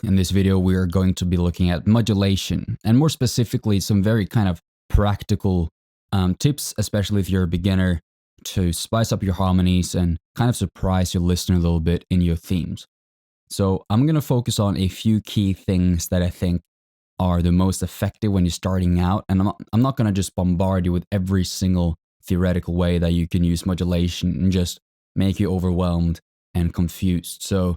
In this video, we are going to be looking at modulation, and more specifically, some very kind of practical tips, especially if you're a beginner, to spice up your harmonies and kind of surprise your listener a little bit in your themes. So I'm going to focus on a few key things that I think are the most effective when you're starting out, and I'm not going to just bombard you with every single theoretical way that you can use modulation and just make you overwhelmed and confused. So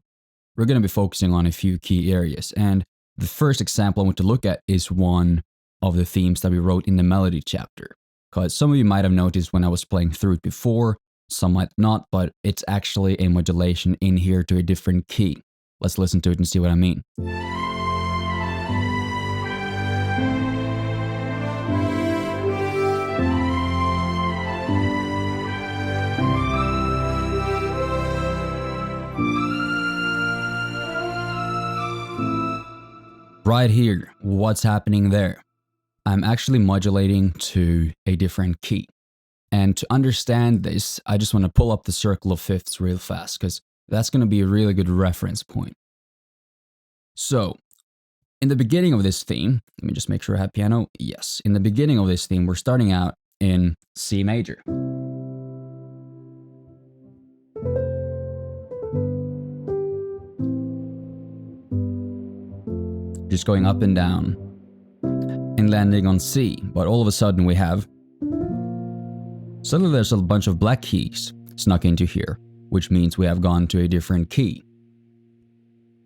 we're going to be focusing on a few key areas. And the first example I want to look at is one of the themes that we wrote in the melody chapter. Because some of you might have noticed when I was playing through it before, some might not, but it's actually a modulation in here to a different key. Let's listen to it and see what I mean. Right here, what's happening there? I'm actually modulating to a different key. And to understand this, I just want to pull up the circle of fifths real fast, because that's going to be a really good reference point. So, in the beginning of this theme, let me just make sure I have piano. Yes, in the beginning of this theme, we're starting out in C major. Just going up and down and landing on C, but all of a sudden suddenly there's a bunch of black keys snuck into here, which means we have gone to a different key.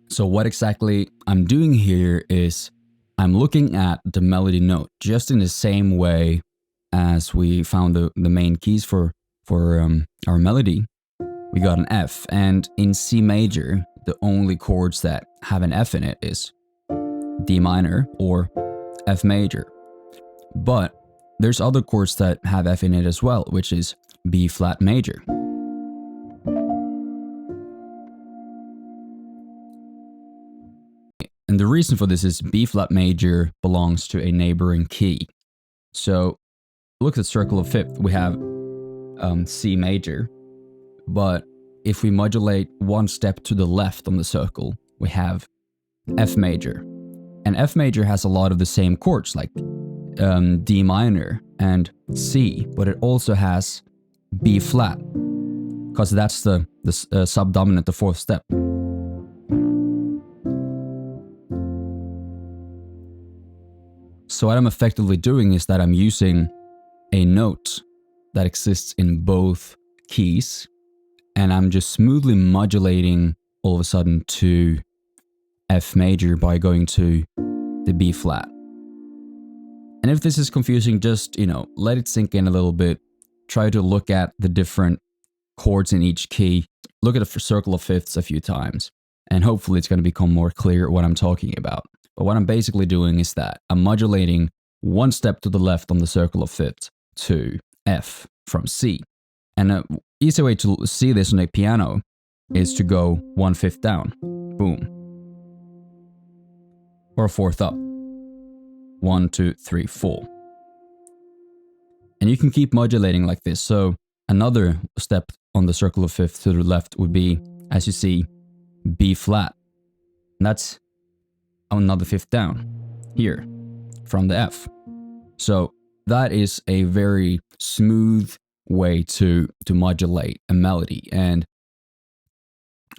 So what exactly I'm doing here is I'm looking at the melody note just in the same way as we found the main keys for our melody. We got an F, and in C major, the only chords that have an F in it is D minor or F major. But there's other chords that have F in it as well, which is B flat major. And the reason for this is B flat major belongs to a neighboring key. So look at the circle of fifth, we have C major, but if we modulate one step to the left on the circle, we have F major. And F major has a lot of the same chords like D minor and C, but it also has B flat, because that's the subdominant, the fourth step. So what I'm effectively doing is that I'm using a note that exists in both keys, and I'm just smoothly modulating all of a sudden to F major by going to the B flat. And if this is confusing, just, let it sink in a little bit. Try to look at the different chords in each key. Look at the circle of fifths a few times, and hopefully it's going to become more clear what I'm talking about. But what I'm basically doing is that I'm modulating one step to the left on the circle of fifths to F from C. And an easy way to see this on a piano is to go 1/5 down. Boom. Or a fourth up. 1, 2, 3, 4. And you can keep modulating like this. So another step on the circle of fifth to the left would be, as you see, B flat. And that's another fifth down here from the F. So that is a very smooth way to modulate a melody. And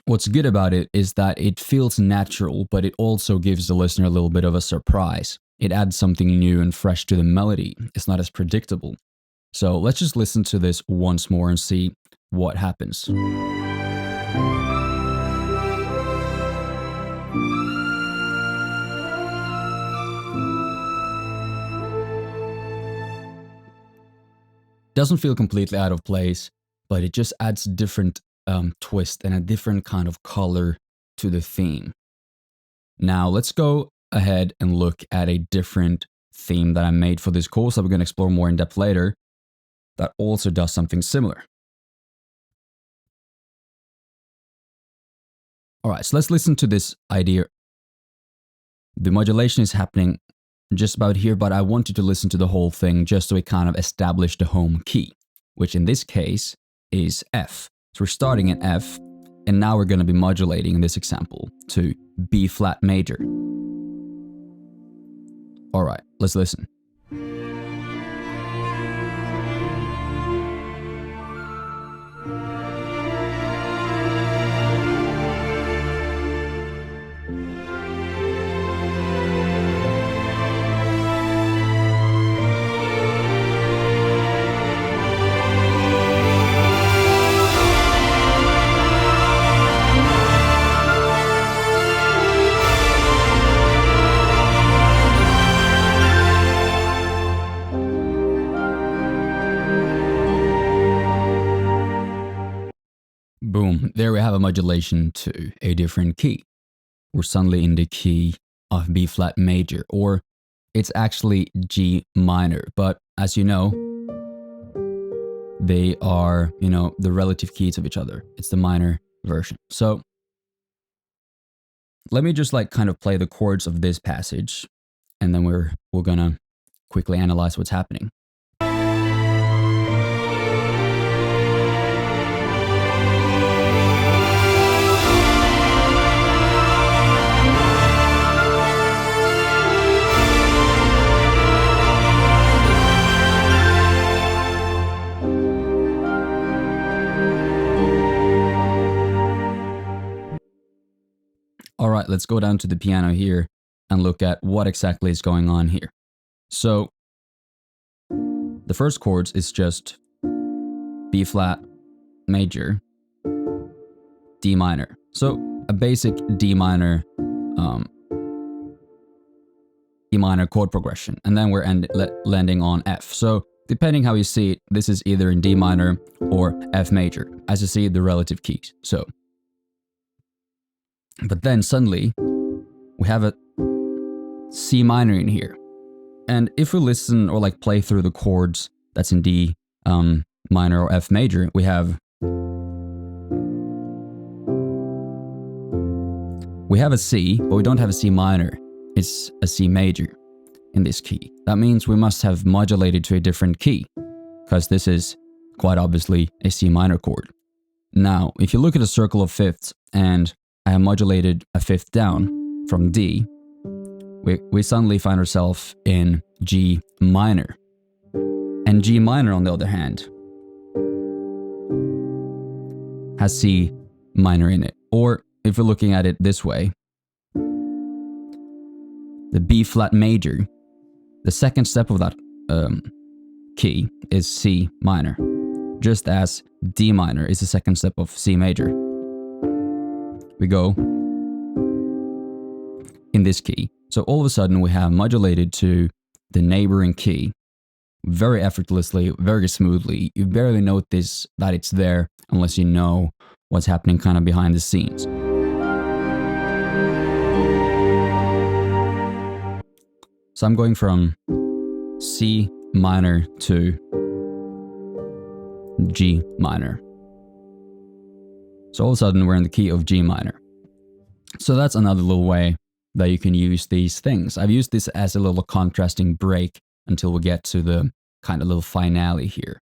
what's good about it is that it feels natural, but it also gives the listener a little bit of a surprise. It adds something new and fresh to the melody. It's not as predictable. So let's just listen to this once more and see what happens. Doesn't feel completely out of place, but it just adds different twist and a different kind of color to the theme. Now let's go ahead and look at a different theme that I made for this course that we're going to explore more in depth later, that also does something similar. Alright, so let's listen to this idea. The modulation is happening just about here, but I want you to listen to the whole thing just so we kind of establish the home key, which in this case is F. So we're starting at F, And now we're going to be modulating in this example to B flat major. All right, let's listen. Boom, there we have a modulation to a different key. We're suddenly in the key of B flat major, or it's actually G minor, but as you know, they are, the relative keys of each other. It's the minor version. So let me just kind of play the chords of this passage, and then we're gonna quickly analyze what's happening. All right, let's go down to the piano here and look at what exactly is going on here. So the first chords is just B flat major, D minor. So a basic D minor chord progression, and then we're landing on F. So depending how you see it, this is either in D minor or F major, as you see the relative keys. So, but then suddenly we have a C minor in here, and if we listen or play through the chords that's in D minor or F major, we have a C, but we don't have a C minor. It's a C major in this key. That means we must have modulated to a different key, because this is quite obviously a C minor chord. Now, if you look at a circle of fifths and I have modulated a fifth down from D, we suddenly find ourselves in G minor. And G minor, on the other hand, has C minor in it. Or if we're looking at it this way, the B flat major, the second step of that key is C minor, just as D minor is the second step of C major. We go in this key. So all of a sudden we have modulated to the neighboring key very effortlessly, very smoothly. You barely notice that it's there unless you know what's happening kind of behind the scenes. So I'm going from C minor to G minor. So all of a sudden we're in the key of G minor. So that's another little way that you can use these things. I've used this as a little contrasting break until we get to the kind of little finale here.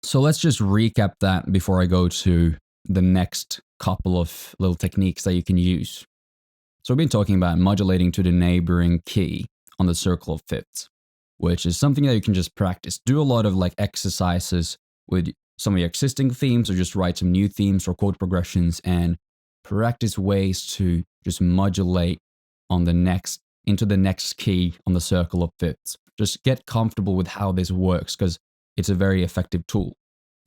So let's just recap that before I go to the next couple of little techniques that you can use. So we've been talking about modulating to the neighboring key on the circle of fifths, which is something that you can just practice. Do a lot of exercises with some of your existing themes, or just write some new themes or chord progressions and practice ways to just modulate on into the next key on the circle of fifths. Just get comfortable with how this works, because it's a very effective tool.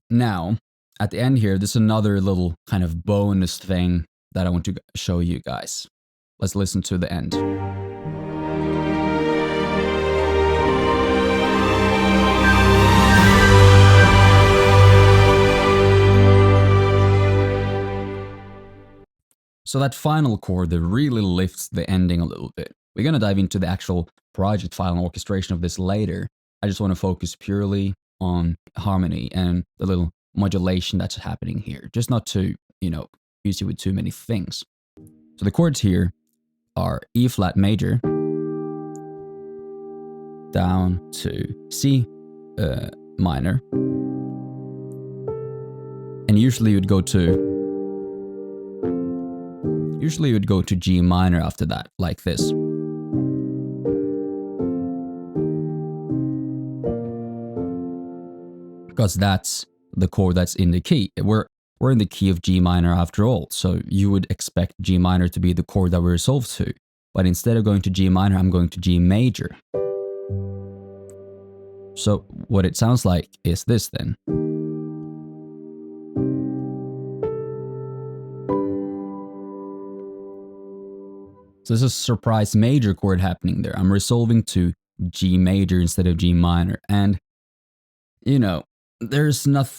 Now, at the end here, there's another little kind of bonus thing that I want to show you guys. Let's listen to the end. So that final chord that really lifts the ending a little bit. We're going to dive into the actual project file and orchestration of this later. I just want to focus purely on harmony and the little modulation that's happening here. Just not to, use you with too many things. So the chords here are E flat major down to C minor, And usually you'd go to G minor after that, like this. Because that's the chord that's in the key. We're in the key of G minor after all, so you would expect G minor to be the chord that we resolve to. But instead of going to G minor, I'm going to G major. So what it sounds like is this then. So there's a surprise major chord happening there. I'm resolving to G major instead of G minor. And, you know, there's not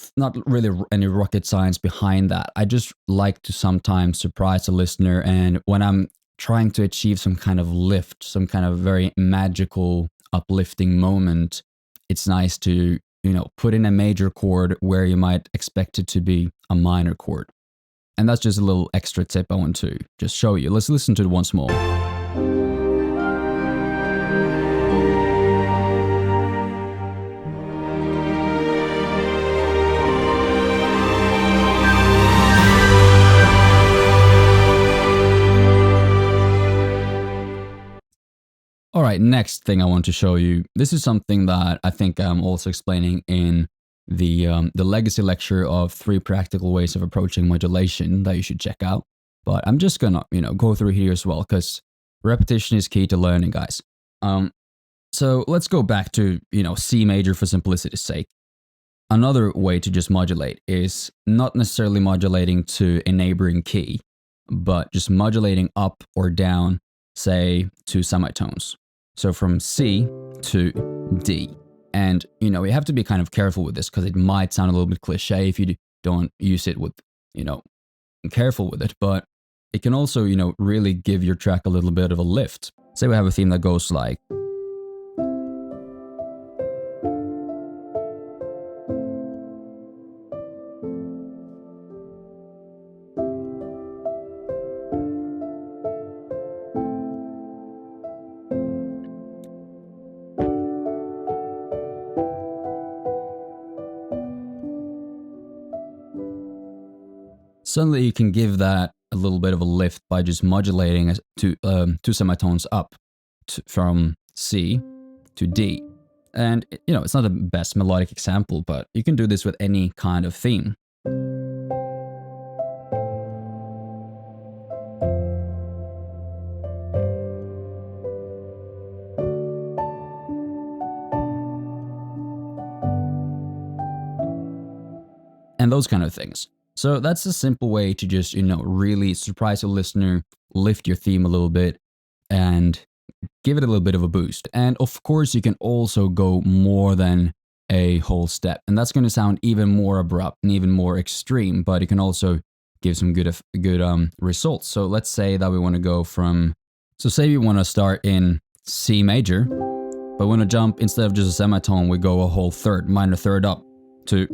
really any rocket science behind that. I just like to sometimes surprise the listener. And when I'm trying to achieve some kind of lift, some kind of very magical, uplifting moment, it's nice to, you know, put in a major chord where you might expect it to be a minor chord. And that's just a little extra tip I want to just show you. Let's listen to it once more. All right, next thing I want to show you. This is something that I think I'm also explaining in the legacy lecture of 3 practical ways of approaching modulation that you should check out. But I'm just gonna, you know, go through here as well because repetition is key to learning, guys. So let's go back to, you know, C major for simplicity's sake. Another way to just modulate is not necessarily modulating to a neighboring key, but just modulating up or down, say, 2 semitones. So from C to D. And, you know, you have to be kind of careful with this because it might sound a little bit cliche if you don't use it with, you know, careful with it. But it can also, you know, really give your track a little bit of a lift. Say we have a theme that goes like, suddenly you can give that a little bit of a lift by just modulating 2 semitones up from C to D. And, you know, it's not the best melodic example, but you can do this with any kind of theme. And those kind of things. So that's a simple way to just, you know, really surprise a listener, lift your theme a little bit, and give it a little bit of a boost. And of course, you can also go more than a whole step. And that's going to sound even more abrupt and even more extreme, but it can also give some good results. So let's say that we want to go from, so say we want to start in C major, but we want to jump, instead of just a semitone, we go a whole minor third up to,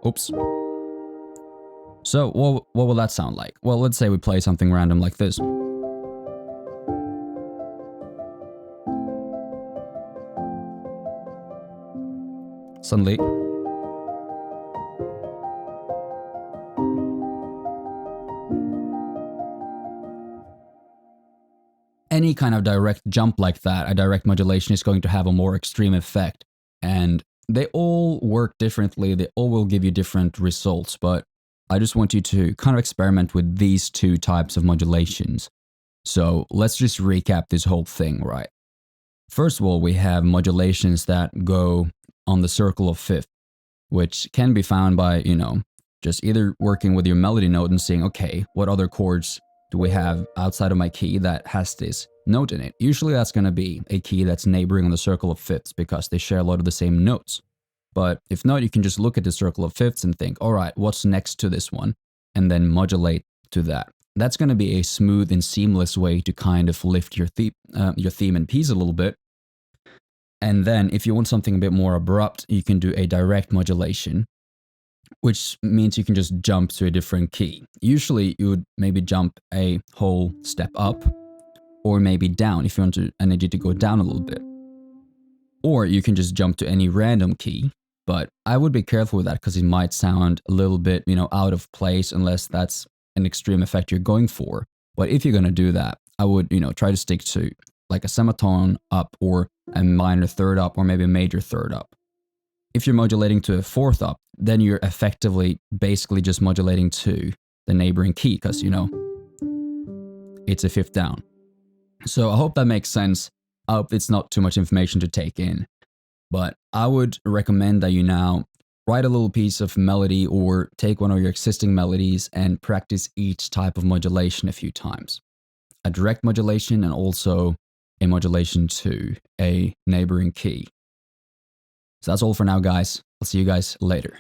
oops. So what will that sound like? Well, let's say we play something random like this. Suddenly, any kind of direct jump like that, a direct modulation, is going to have a more extreme effect. And they all work differently. They all will give you different results, but I just want you to kind of experiment with these 2 types of modulations. So let's just recap this whole thing, right? First of all, we have modulations that go on the circle of fifth, which can be found by, you know, just either working with your melody note and saying, okay, what other chords do we have outside of my key that has this note in it? Usually that's going to be a key that's neighboring on the circle of fifths because they share a lot of the same notes. But if not, you can just look at the circle of fifths and think, all right, what's next to this one? And then modulate to that. That's going to be a smooth and seamless way to kind of lift your theme and piece a little bit. And then if you want something a bit more abrupt, you can do a direct modulation, which means you can just jump to a different key. Usually you would maybe jump a whole step up or maybe down if you want energy to go down a little bit. Or you can just jump to any random key But I would be careful with that because it might sound a little bit, out of place unless that's an extreme effect you're going for. But if you're going to do that, I would, try to stick to like a semitone up or a minor third up or maybe a major third up. If you're modulating to a fourth up, then you're effectively basically just modulating to the neighboring key because, it's a fifth down. So I hope that makes sense. I hope it's not too much information to take in. But I would recommend that you now write a little piece of melody or take one of your existing melodies and practice each type of modulation a few times. A direct modulation and also a modulation to a neighboring key. So that's all for now, guys. I'll see you guys later.